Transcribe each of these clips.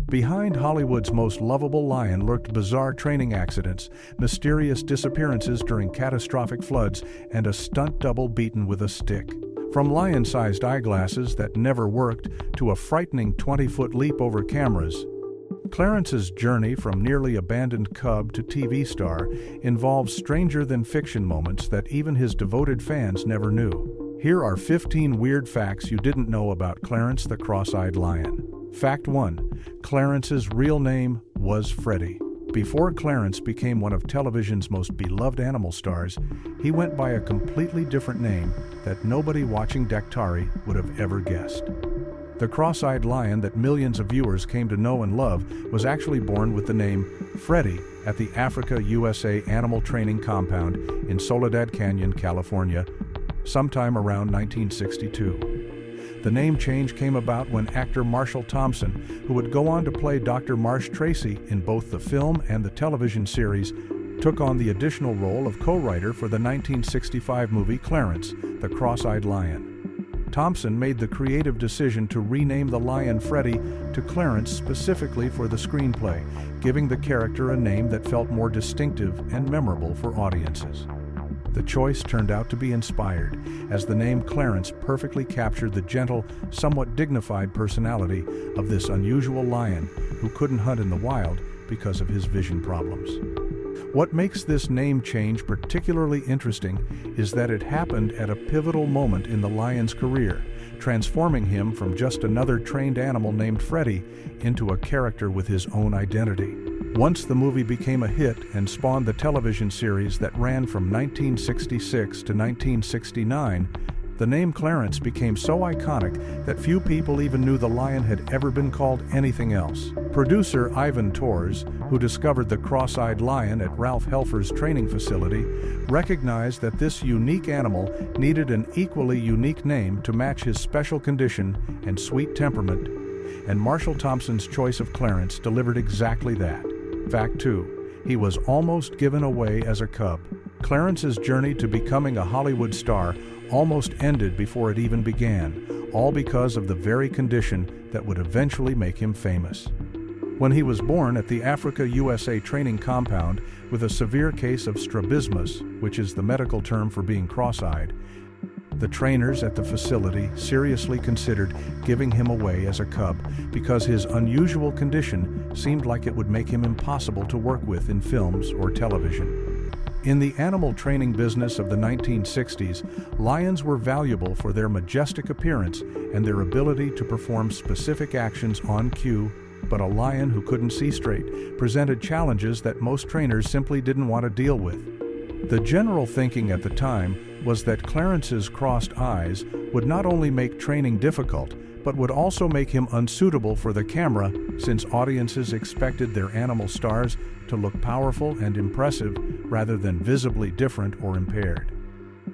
Behind Hollywood's most lovable lion lurked bizarre training accidents, mysterious disappearances during catastrophic floods, and a stunt double beaten with a stick. From lion-sized eyeglasses that never worked to a frightening 20-foot leap over cameras, Clarence's journey from nearly abandoned cub to TV star involves stranger-than-fiction moments that even his devoted fans never knew. Here are 15 weird facts you didn't know about Clarence the Cross-Eyed Lion. Fact 1. Clarence's real name was Freddie. Before Clarence became one of television's most beloved animal stars, he went by a completely different name that nobody watching Daktari would have ever guessed. The cross-eyed lion that millions of viewers came to know and love was actually born with the name Freddie at the Africa, USA Animal Training Compound in Soledad Canyon, California, sometime around 1962. The name change came about when actor Marshall Thompson, who would go on to play Dr. Marsh Tracy in both the film and the television series, took on the additional role of co-writer for the 1965 movie Clarence the Cross-Eyed Lion. Thompson made the creative decision to rename the lion Freddie to Clarence specifically for the screenplay, giving the character a name that felt more distinctive and memorable for audiences. The choice turned out to be inspired, as the name Clarence perfectly captured the gentle, somewhat dignified personality of this unusual lion who couldn't hunt in the wild because of his vision problems. What makes this name change particularly interesting is that it happened at a pivotal moment in the lion's career, transforming him from just another trained animal named Freddie into a character with his own identity. Once the movie became a hit and spawned the television series that ran from 1966 to 1969, the name Clarence became so iconic that few people even knew the lion had ever been called anything else. Producer Ivan Tors, who discovered the cross-eyed lion at Ralph Helfer's training facility, recognized that this unique animal needed an equally unique name to match his special condition and sweet temperament, and Marshall Thompson's choice of Clarence delivered exactly that. Fact 2. He was almost given away as a cub. Clarence's journey to becoming a Hollywood star almost ended before it even began, all because of the very condition that would eventually make him famous. When he was born at the Africa USA Training Compound with a severe case of strabismus, which is the medical term for being cross-eyed, the trainers at the facility seriously considered giving him away as a cub because his unusual condition seemed like it would make him impossible to work with in films or television. In the animal training business of the 1960s, lions were valuable for their majestic appearance and their ability to perform specific actions on cue, but a lion who couldn't see straight presented challenges that most trainers simply didn't want to deal with. The general thinking at the time was that Clarence's crossed eyes would not only make training difficult, but would also make him unsuitable for the camera, since audiences expected their animal stars to look powerful and impressive rather than visibly different or impaired.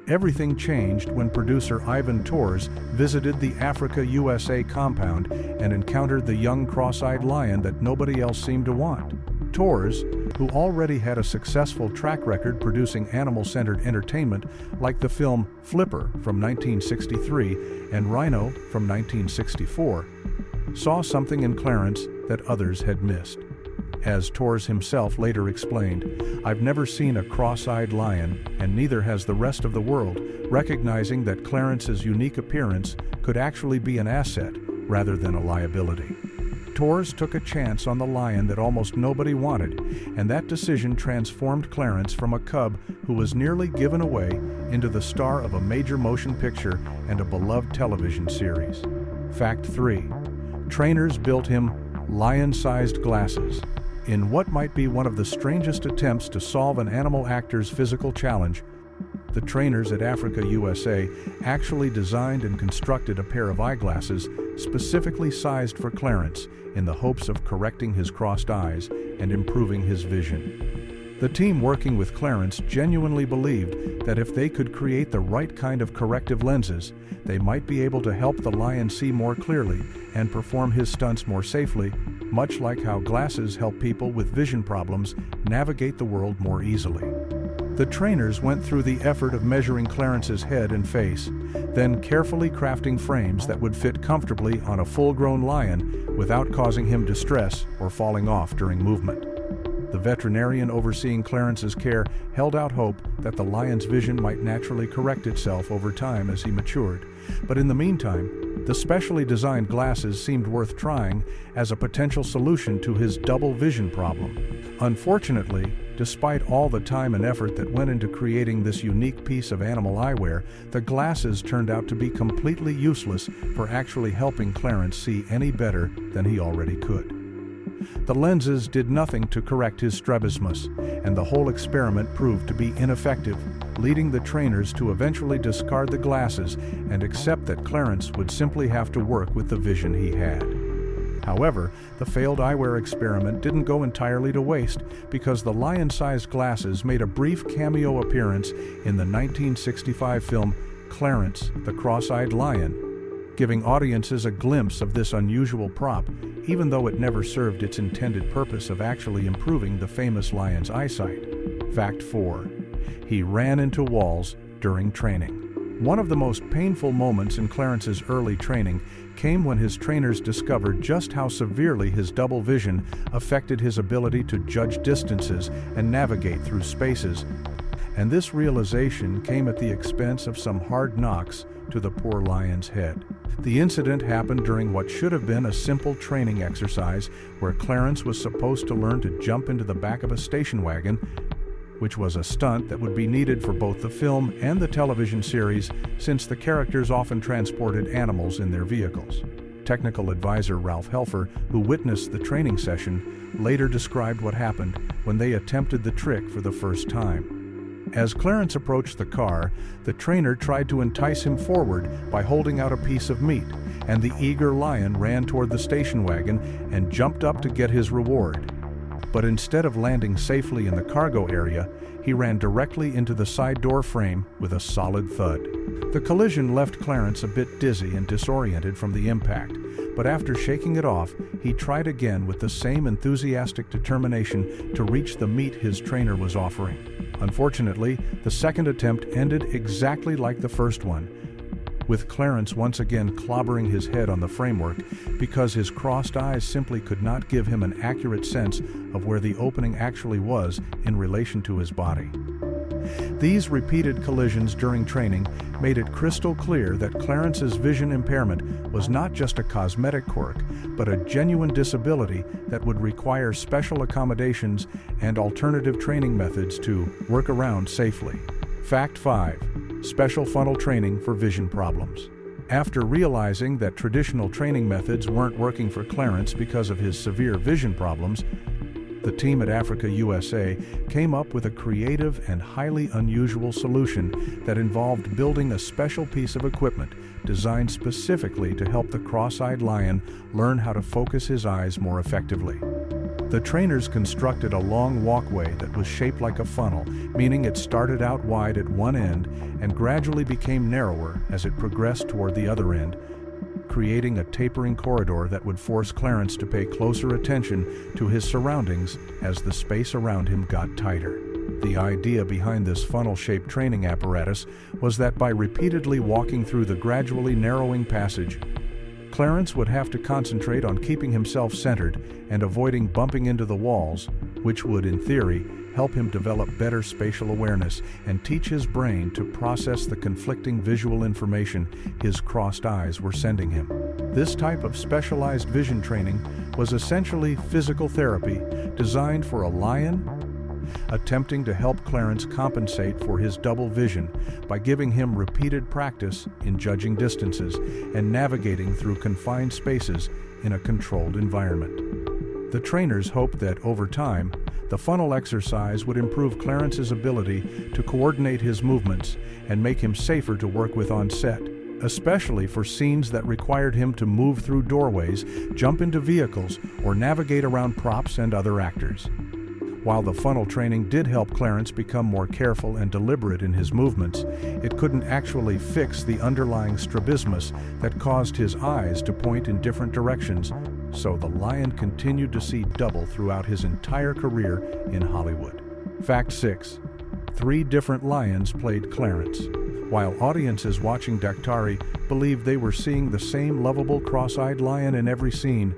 Everything changed when producer Ivan Tors visited the Africa USA compound and encountered the young cross-eyed lion that nobody else seemed to want. Tors, who already had a successful track record producing animal-centered entertainment like the film Flipper from 1963 and Rhino from 1964, saw something in Clarence that others had missed. As Tors himself later explained, "I've never seen a cross-eyed lion, and neither has the rest of the world, recognizing that Clarence's unique appearance could actually be an asset rather than a liability." Tors took a chance on the lion that almost nobody wanted, and that decision transformed Clarence from a cub who was nearly given away into the star of a major motion picture and a beloved television series. Fact 3. Trainers built him lion-sized glasses. In what might be one of the strangest attempts to solve an animal actor's physical challenge, the trainers at Africa USA actually designed and constructed a pair of eyeglasses specifically sized for Clarence in the hopes of correcting his crossed eyes and improving his vision. The team working with Clarence genuinely believed that if they could create the right kind of corrective lenses, they might be able to help the lion see more clearly and perform his stunts more safely, much like how glasses help people with vision problems navigate the world more easily. The trainers went through the effort of measuring Clarence's head and face, then carefully crafting frames that would fit comfortably on a full-grown lion without causing him distress or falling off during movement. The veterinarian overseeing Clarence's care held out hope that the lion's vision might naturally correct itself over time as he matured, but in the meantime, the specially designed glasses seemed worth trying as a potential solution to his double vision problem. Unfortunately, despite all the time and effort that went into creating this unique piece of animal eyewear, the glasses turned out to be completely useless for actually helping Clarence see any better than he already could. The lenses did nothing to correct his strabismus, and the whole experiment proved to be ineffective, leading the trainers to eventually discard the glasses and accept that Clarence would simply have to work with the vision he had. However, the failed eyewear experiment didn't go entirely to waste, because the lion-sized glasses made a brief cameo appearance in the 1965 film Clarence the Cross-Eyed Lion, giving audiences a glimpse of this unusual prop, even though it never served its intended purpose of actually improving the famous lion's eyesight. Fact 4. He ran into walls during training. One of the most painful moments in Clarence's early training came when his trainers discovered just how severely his double vision affected his ability to judge distances and navigate through spaces, and this realization came at the expense of some hard knocks to the poor lion's head. The incident happened during what should have been a simple training exercise where Clarence was supposed to learn to jump into the back of a station wagon, which was a stunt that would be needed for both the film and the television series, since the characters often transported animals in their vehicles. Technical advisor Ralph Helfer, who witnessed the training session, later described what happened when they attempted the trick for the first time. As Clarence approached the car, the trainer tried to entice him forward by holding out a piece of meat, and the eager lion ran toward the station wagon and jumped up to get his reward. But instead of landing safely in the cargo area, he ran directly into the side door frame with a solid thud. The collision left Clarence a bit dizzy and disoriented from the impact, but after shaking it off, he tried again with the same enthusiastic determination to reach the meat his trainer was offering. Unfortunately, the second attempt ended exactly like the first one, with Clarence once again clobbering his head on the framework because his crossed eyes simply could not give him an accurate sense of where the opening actually was in relation to his body. These repeated collisions during training made it crystal clear that Clarence's vision impairment was not just a cosmetic quirk, but a genuine disability that would require special accommodations and alternative training methods to work around safely. Fact 5. Special funnel training for vision problems. After realizing that traditional training methods weren't working for Clarence because of his severe vision problems, the team at Africa USA came up with a creative and highly unusual solution that involved building a special piece of equipment designed specifically to help the cross-eyed lion learn how to focus his eyes more effectively. The trainers constructed a long walkway that was shaped like a funnel, meaning it started out wide at one end and gradually became narrower as it progressed toward the other end, creating a tapering corridor that would force Clarence to pay closer attention to his surroundings as the space around him got tighter. The idea behind this funnel-shaped training apparatus was that by repeatedly walking through the gradually narrowing passage, Clarence would have to concentrate on keeping himself centered and avoiding bumping into the walls, which would, in theory, help him develop better spatial awareness and teach his brain to process the conflicting visual information his crossed eyes were sending him. This type of specialized vision training was essentially physical therapy designed for a lion, attempting to help Clarence compensate for his double vision by giving him repeated practice in judging distances and navigating through confined spaces in a controlled environment. The trainers hoped that, over time, the funnel exercise would improve Clarence's ability to coordinate his movements and make him safer to work with on set, especially for scenes that required him to move through doorways, jump into vehicles, or navigate around props and other actors. While the funnel training did help Clarence become more careful and deliberate in his movements, it couldn't actually fix the underlying strabismus that caused his eyes to point in different directions, so the lion continued to see double throughout his entire career in Hollywood. Fact 6. 3 different lions played Clarence. while audiences watching Daktari believed they were seeing the same lovable cross-eyed lion in every scene.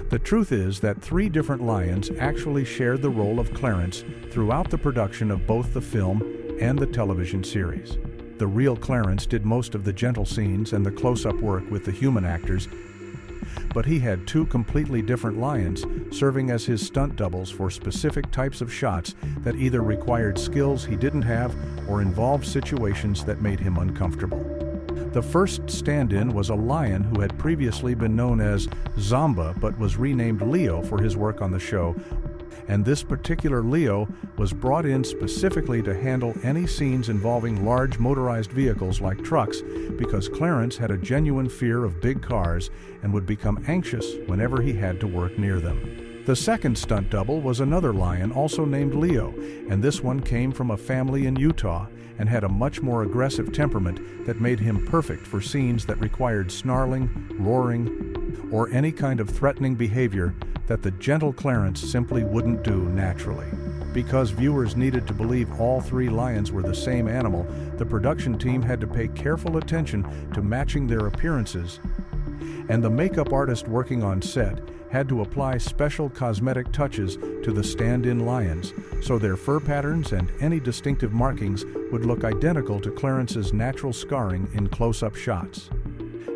The truth is that 3 different lions actually shared the role of Clarence throughout the production of both the film and the television series. The real Clarence did most of the gentle scenes and the close-up work with the human actors, but he had 2 completely different lions serving as his stunt doubles for specific types of shots that either required skills he didn't have or involved situations that made him uncomfortable. The first stand-in was a lion who had previously been known as Zamba but was renamed Leo for his work on the show, and this particular Leo was brought in specifically to handle any scenes involving large motorized vehicles like trucks because Clarence had a genuine fear of big cars and would become anxious whenever he had to work near them. The second stunt double was another lion also named Leo, and this one came from a family in Utah and had a much more aggressive temperament that made him perfect for scenes that required snarling, roaring, or any kind of threatening behavior that the gentle Clarence simply wouldn't do naturally. Because viewers needed to believe all 3 lions were the same animal, the production team had to pay careful attention to matching their appearances, and the makeup artist working on set had to apply special cosmetic touches to the stand-in lions so their fur patterns and any distinctive markings would look identical to Clarence's natural scarring in close-up shots,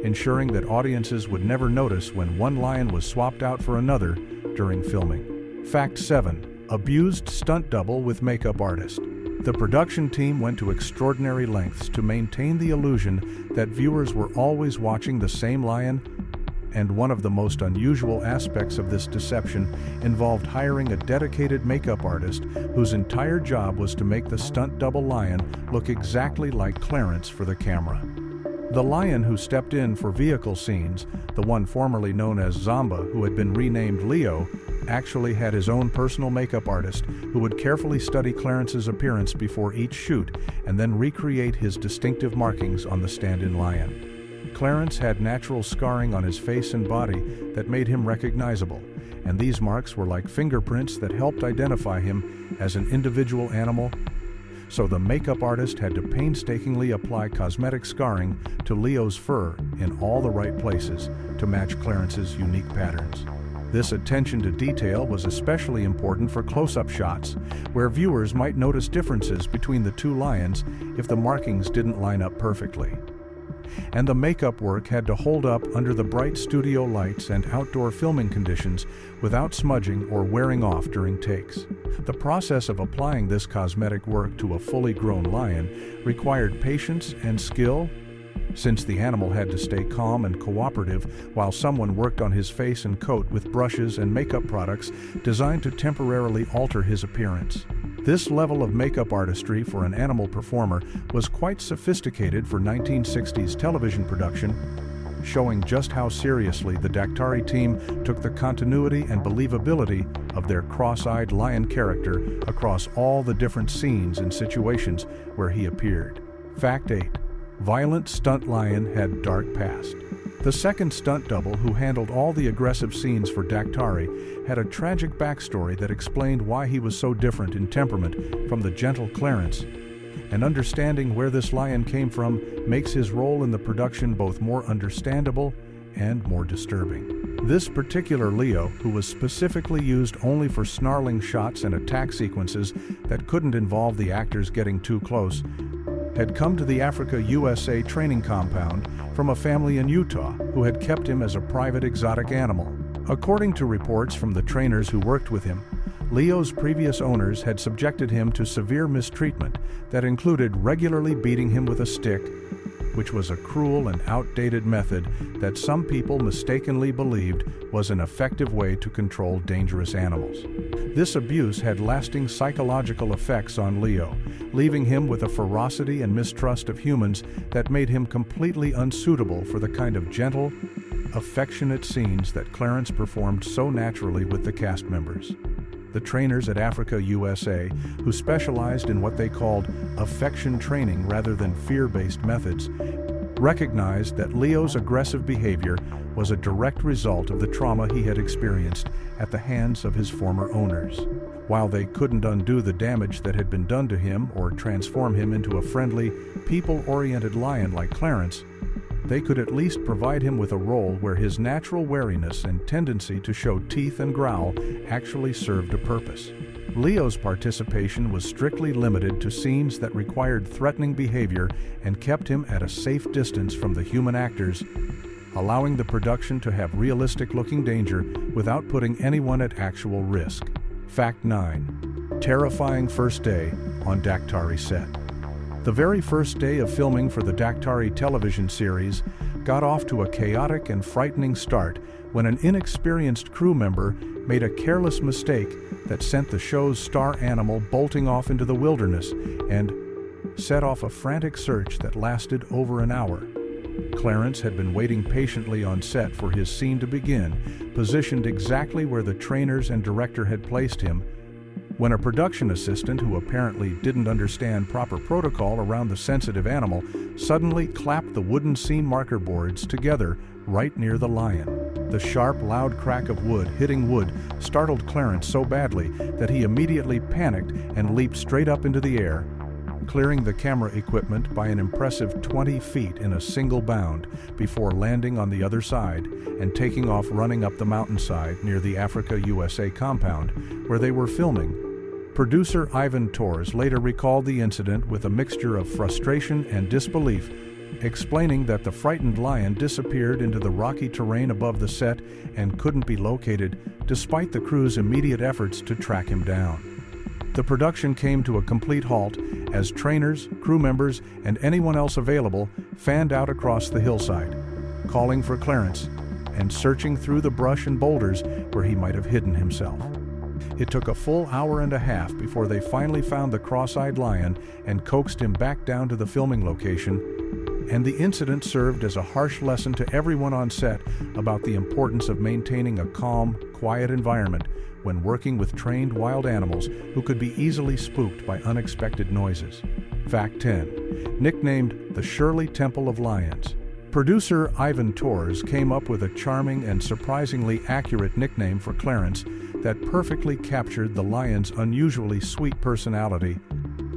ensuring that audiences would never notice when one lion was swapped out for another during filming. Fact 7. Abused stunt double with makeup artist. The production team went to extraordinary lengths to maintain the illusion that viewers were always watching the same lion, and one of the most unusual aspects of this deception involved hiring a dedicated makeup artist whose entire job was to make the stunt double lion look exactly like Clarence for the camera. The lion who stepped in for vehicle scenes, the one formerly known as Zamba, who had been renamed Leo, actually had his own personal makeup artist who would carefully study Clarence's appearance before each shoot and then recreate his distinctive markings on the stand-in lion. Clarence had natural scarring on his face and body that made him recognizable, and these marks were like fingerprints that helped identify him as an individual animal. So the makeup artist had to painstakingly apply cosmetic scarring to Leo's fur in all the right places to match Clarence's unique patterns. This attention to detail was especially important for close-up shots, where viewers might notice differences between the 2 lions if the markings didn't line up perfectly. And the makeup work had to hold up under the bright studio lights and outdoor filming conditions without smudging or wearing off during takes. The process of applying this cosmetic work to a fully grown lion required patience and skill, since the animal had to stay calm and cooperative while someone worked on his face and coat with brushes and makeup products designed to temporarily alter his appearance. This level of makeup artistry for an animal performer was quite sophisticated for 1960s television production, showing just how seriously the Daktari team took the continuity and believability of their cross-eyed lion character across all the different scenes and situations where he appeared. Fact 8. Violent stunt lion had dark past. The second stunt double, who handled all the aggressive scenes for Daktari, had a tragic backstory that explained why he was so different in temperament from the gentle Clarence, and understanding where this lion came from makes his role in the production both more understandable and more disturbing. This particular Leo, who was specifically used only for snarling shots and attack sequences that couldn't involve the actors getting too close, had come to the Africa USA training compound from a family in Utah who had kept him as a private exotic animal. According to reports from the trainers who worked with him, Leo's previous owners had subjected him to severe mistreatment that included regularly beating him with a stick, which was a cruel and outdated method that some people mistakenly believed was an effective way to control dangerous animals. This abuse had lasting psychological effects on Leo, leaving him with a ferocity and mistrust of humans that made him completely unsuitable for the kind of gentle, affectionate scenes that Clarence performed so naturally with the cast members. The trainers at Africa USA, who specialized in what they called affection training rather than fear-based methods, recognized that Leo's aggressive behavior was a direct result of the trauma he had experienced at the hands of his former owners. While they couldn't undo the damage that had been done to him or transform him into a friendly, people-oriented lion like Clarence, they could at least provide him with a role where his natural wariness and tendency to show teeth and growl actually served a purpose. Leo's participation was strictly limited to scenes that required threatening behavior and kept him at a safe distance from the human actors, allowing the production to have realistic-looking danger without putting anyone at actual risk. Fact 9. Terrifying first day on Daktari set. The very first day of filming for the Daktari television series got off to a chaotic and frightening start when an inexperienced crew member made a careless mistake that sent the show's star animal bolting off into the wilderness and set off a frantic search that lasted over an hour. Clarence had been waiting patiently on set for his scene to begin, positioned exactly where the trainers and director had placed him, when a production assistant who apparently didn't understand proper protocol around the sensitive animal suddenly clapped the wooden scene marker boards together right near the lion. The sharp, loud crack of wood hitting wood startled Clarence so badly that he immediately panicked and leaped straight up into the air, clearing the camera equipment by an impressive 20 feet in a single bound before landing on the other side and taking off running up the mountainside near the Africa USA compound where they were filming. Producer Ivan Tors later recalled the incident with a mixture of frustration and disbelief, explaining that the frightened lion disappeared into the rocky terrain above the set and couldn't be located despite the crew's immediate efforts to track him down. The production came to a complete halt as trainers, crew members, and anyone else available fanned out across the hillside, calling for Clarence and searching through the brush and boulders where he might have hidden himself. It took a full hour and a half before they finally found the cross-eyed lion and coaxed him back down to the filming location, and the incident served as a harsh lesson to everyone on set about the importance of maintaining a calm, quiet environment when working with trained wild animals who could be easily spooked by unexpected noises. Fact 10. Nicknamed the Shirley Temple of Lions. Producer Ivan Tors came up with a charming and surprisingly accurate nickname for Clarence that perfectly captured the lion's unusually sweet personality,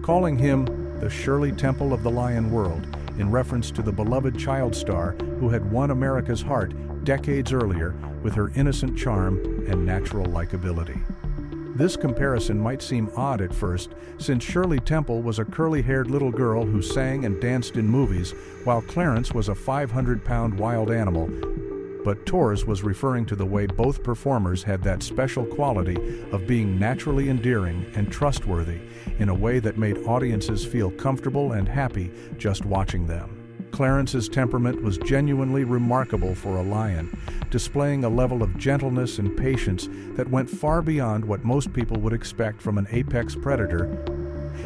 calling him the Shirley Temple of the Lion World, in reference to the beloved child star who had won America's heart decades earlier with her innocent charm and natural likability. This comparison might seem odd at first, since Shirley Temple was a curly-haired little girl who sang and danced in movies, while Clarence was a 500-pound wild animal. But Tors was referring to the way both performers had that special quality of being naturally endearing and trustworthy in a way that made audiences feel comfortable and happy just watching them. Clarence's temperament was genuinely remarkable for a lion, displaying a level of gentleness and patience that went far beyond what most people would expect from an apex predator,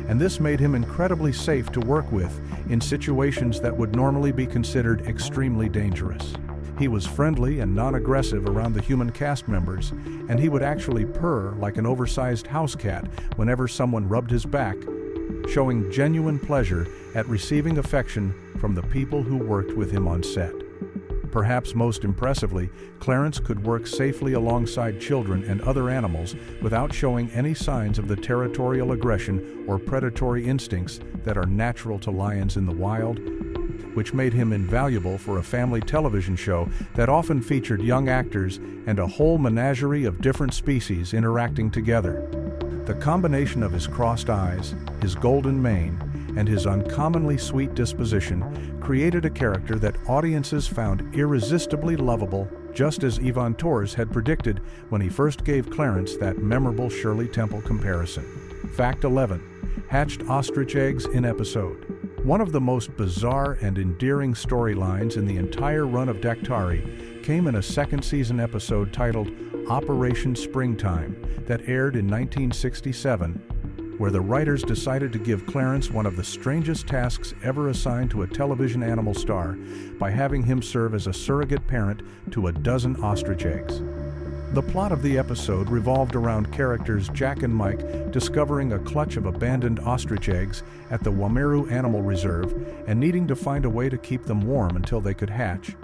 and this made him incredibly safe to work with in situations that would normally be considered extremely dangerous. He was friendly and non-aggressive around the human cast members, and he would actually purr like an oversized house cat whenever someone rubbed his back, showing genuine pleasure at receiving affection from the people who worked with him on set. Perhaps most impressively, Clarence could work safely alongside children and other animals without showing any signs of the territorial aggression or predatory instincts that are natural to lions in the wild, which made him invaluable for a family television show that often featured young actors and a whole menagerie of different species interacting together. The combination of his crossed eyes, his golden mane, and his uncommonly sweet disposition created a character that audiences found irresistibly lovable, just as Ivan Tors had predicted when he first gave Clarence that memorable Shirley Temple comparison. Fact 11. Hatched ostrich eggs in episode. One of the most bizarre and endearing storylines in the entire run of Daktari came in a second season episode titled Operation Springtime that aired in 1967, where the writers decided to give Clarence one of the strangest tasks ever assigned to a television animal star by having him serve as a surrogate parent to a dozen ostrich eggs. The plot of the episode revolved around characters Jack and Mike discovering a clutch of abandoned ostrich eggs at the Wameru Animal Reserve and needing to find a way to keep them warm until they could hatch.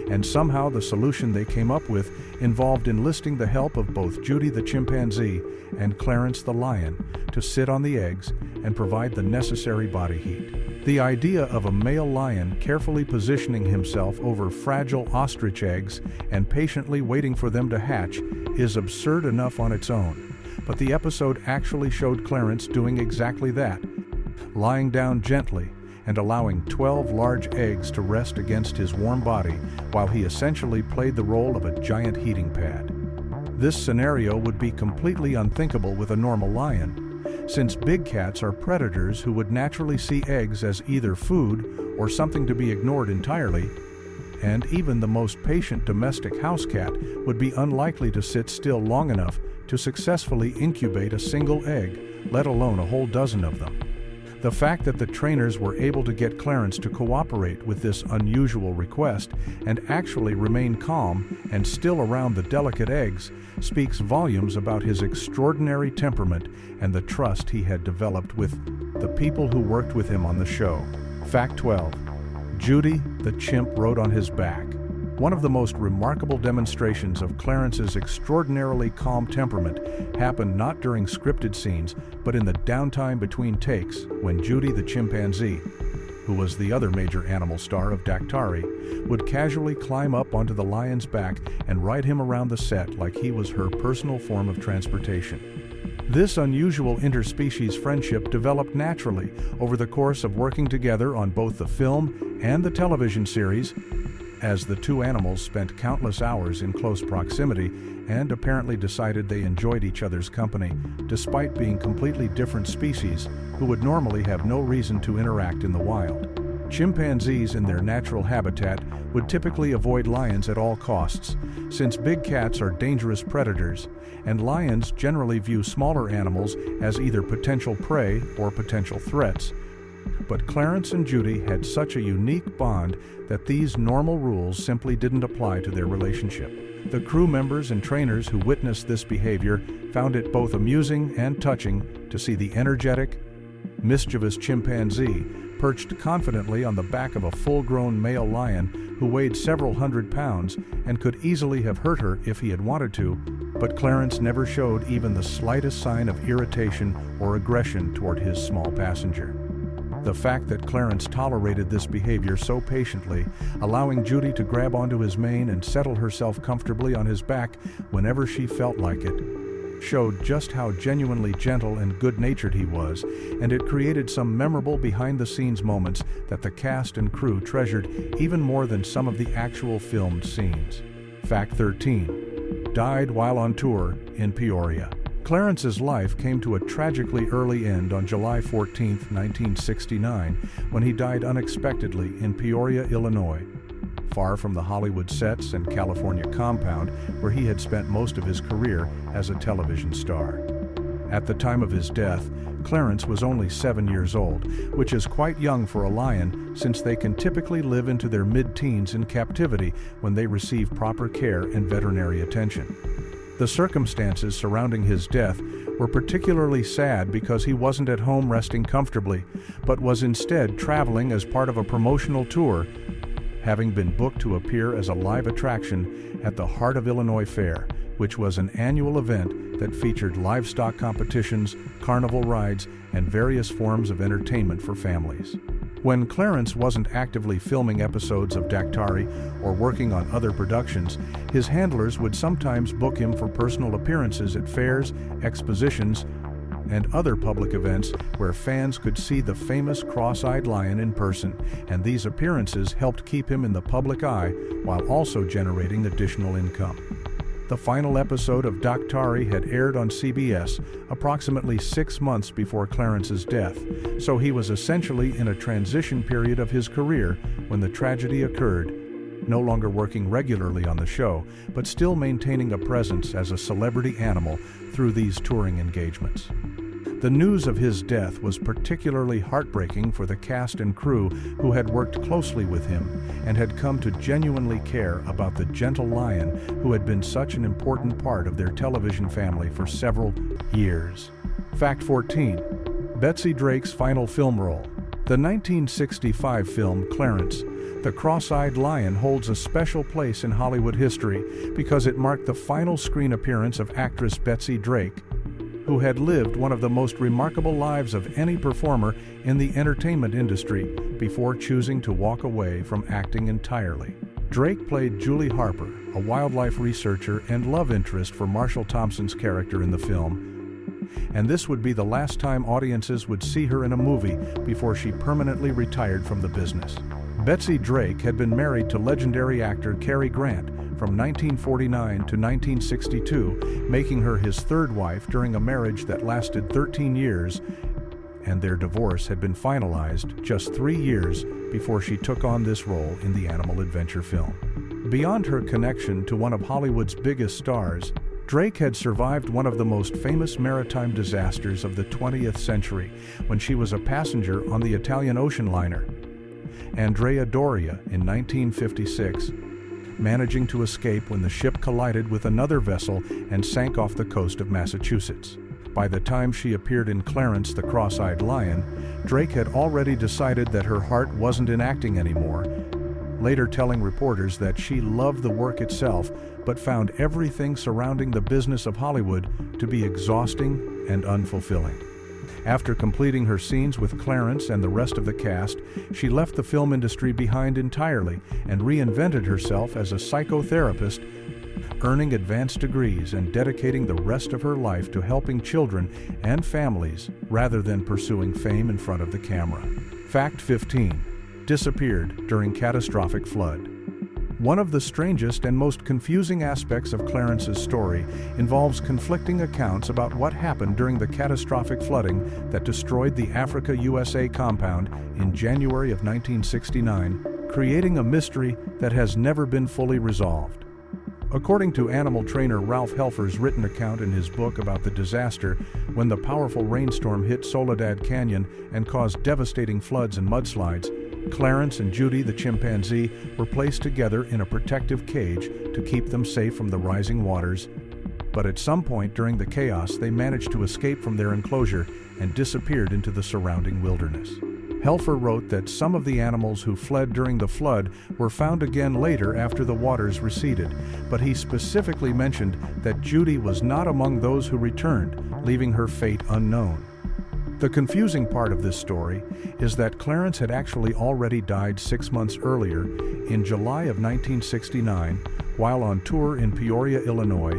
and somehow the solution they came up with involved enlisting the help of both Judy the chimpanzee and Clarence the lion to sit on the eggs and provide the necessary body heat. The idea of a male lion carefully positioning himself over fragile ostrich eggs and patiently waiting for them to hatch is absurd enough on its own, but the episode actually showed Clarence doing exactly that, lying down gently and allowing 12 large eggs to rest against his warm body while he essentially played the role of a giant heating pad. This scenario would be completely unthinkable with a normal lion, since big cats are predators who would naturally see eggs as either food or something to be ignored entirely, and even the most patient domestic house cat would be unlikely to sit still long enough to successfully incubate a single egg, let alone a whole dozen of them. The fact that the trainers were able to get Clarence to cooperate with this unusual request and actually remain calm and still around the delicate eggs speaks volumes about his extraordinary temperament and the trust he had developed with the people who worked with him on the show. Fact 12. Judy the chimp rode on his back. One of the most remarkable demonstrations of Clarence's extraordinarily calm temperament happened not during scripted scenes, but in the downtime between takes when Judy the chimpanzee, who was the other major animal star of Daktari, would casually climb up onto the lion's back and ride him around the set like he was her personal form of transportation. This unusual interspecies friendship developed naturally over the course of working together on both the film and the television series, as the two animals spent countless hours in close proximity and apparently decided they enjoyed each other's company, despite being completely different species who would normally have no reason to interact in the wild. Chimpanzees in their natural habitat would typically avoid lions at all costs, since big cats are dangerous predators, and lions generally view smaller animals as either potential prey or potential threats. But Clarence and Judy had such a unique bond that these normal rules simply didn't apply to their relationship. The crew members and trainers who witnessed this behavior found it both amusing and touching to see the energetic, mischievous chimpanzee perched confidently on the back of a full-grown male lion who weighed several hundred pounds and could easily have hurt her if he had wanted to, but Clarence never showed even the slightest sign of irritation or aggression toward his small passenger. The fact that Clarence tolerated this behavior so patiently, allowing Judy to grab onto his mane and settle herself comfortably on his back whenever she felt like it, showed just how genuinely gentle and good-natured he was, and it created some memorable behind-the-scenes moments that the cast and crew treasured even more than some of the actual filmed scenes. Fact 13. Died while on tour in Peoria. Clarence's life came to a tragically early end on July 14, 1969, when he died unexpectedly in Peoria, Illinois, far from the Hollywood sets and California compound where he had spent most of his career as a television star. At the time of his death, Clarence was only 7 years old, which is quite young for a lion since they can typically live into their mid-teens in captivity when they receive proper care and veterinary attention. The circumstances surrounding his death were particularly sad because he wasn't at home resting comfortably, but was instead traveling as part of a promotional tour, having been booked to appear as a live attraction at the Heart of Illinois Fair, which was an annual event that featured livestock competitions, carnival rides, and various forms of entertainment for families. When Clarence wasn't actively filming episodes of Daktari or working on other productions, his handlers would sometimes book him for personal appearances at fairs, expositions, and other public events where fans could see the famous cross-eyed lion in person, and these appearances helped keep him in the public eye while also generating additional income. The final episode of Daktari had aired on CBS approximately 6 months before Clarence's death, so he was essentially in a transition period of his career when the tragedy occurred, no longer working regularly on the show, but still maintaining a presence as a celebrity animal through these touring engagements. The news of his death was particularly heartbreaking for the cast and crew who had worked closely with him and had come to genuinely care about the gentle lion who had been such an important part of their television family for several years. Fact 14. Betsy Drake's final film role. The 1965 film Clarence, The Cross-Eyed Lion holds a special place in Hollywood history because it marked the final screen appearance of actress Betsy Drake, who had lived one of the most remarkable lives of any performer in the entertainment industry before choosing to walk away from acting entirely. Drake played Julie Harper, a wildlife researcher and love interest for Marshall Thompson's character in the film, and this would be the last time audiences would see her in a movie before she permanently retired from the business. Betsy Drake had been married to legendary actor Cary Grant from 1949 to 1962, making her his third wife during a marriage that lasted 13 years, and their divorce had been finalized just 3 years before she took on this role in the animal adventure film. Beyond her connection to one of Hollywood's biggest stars, Drake had survived one of the most famous maritime disasters of the 20th century when she was a passenger on the Italian ocean liner Andrea Doria in 1956, managing to escape when the ship collided with another vessel and sank off the coast of Massachusetts. By the time she appeared in Clarence the Cross-Eyed Lion, Drake had already decided that her heart wasn't in acting anymore, later telling reporters that she loved the work itself but found everything surrounding the business of Hollywood to be exhausting and unfulfilling. After completing her scenes with Clarence and the rest of the cast, she left the film industry behind entirely and reinvented herself as a psychotherapist, earning advanced degrees and dedicating the rest of her life to helping children and families rather than pursuing fame in front of the camera. Fact 15. Disappeared during catastrophic flood. One of the strangest and most confusing aspects of Clarence's story involves conflicting accounts about what happened during the catastrophic flooding that destroyed the Africa USA compound in January of 1969, creating a mystery that has never been fully resolved. According to animal trainer Ralph Helfer's written account in his book about the disaster, when the powerful rainstorm hit Soledad Canyon and caused devastating floods and mudslides, Clarence and Judy the chimpanzee were placed together in a protective cage to keep them safe from the rising waters, but at some point during the chaos they managed to escape from their enclosure and disappeared into the surrounding wilderness. Helfer wrote that some of the animals who fled during the flood were found again later after the waters receded, but he specifically mentioned that Judy was not among those who returned, leaving her fate unknown. The confusing part of this story is that Clarence had actually already died 6 months earlier, in July of 1969, while on tour in Peoria, Illinois,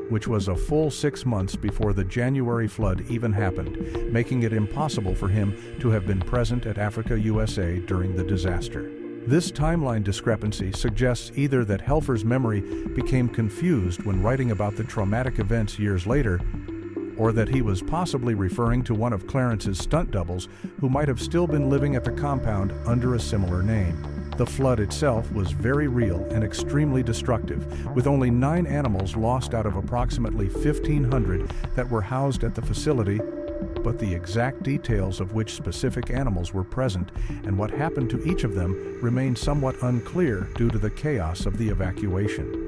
which was a full 6 months before the January flood even happened, making it impossible for him to have been present at Africa USA during the disaster. This timeline discrepancy suggests either that Helfer's memory became confused when writing about the traumatic events years later, or that he was possibly referring to one of Clarence's stunt doubles who might have still been living at the compound under a similar name. The flood itself was very real and extremely destructive, with only 9 animals lost out of approximately 1,500 that were housed at the facility, but the exact details of which specific animals were present and what happened to each of them remained somewhat unclear due to the chaos of the evacuation.